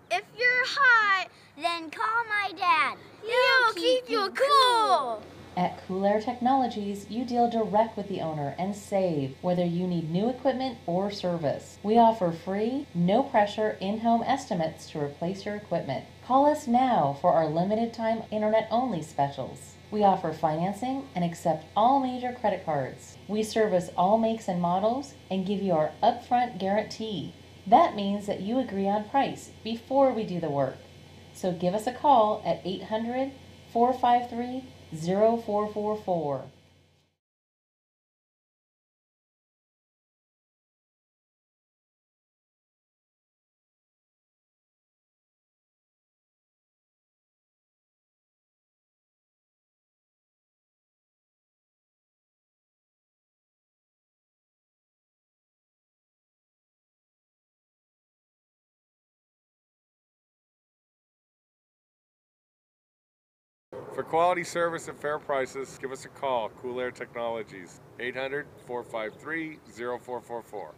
If you're hot, then call my dad. He'll keep you cool. At Cool Air Technologies, you deal direct with the owner and save, whether you need new equipment or service. We offer free, no-pressure in-home estimates to replace your equipment. Call us now for our limited-time internet-only specials. We offer financing and accept all major credit cards. We service all makes and models and give you our upfront guarantee. That means that you agree on price before we do the work. So give us a call at 800-453-0444. For quality service at fair prices, give us a call. Cool Air Technologies, 800-453-0444.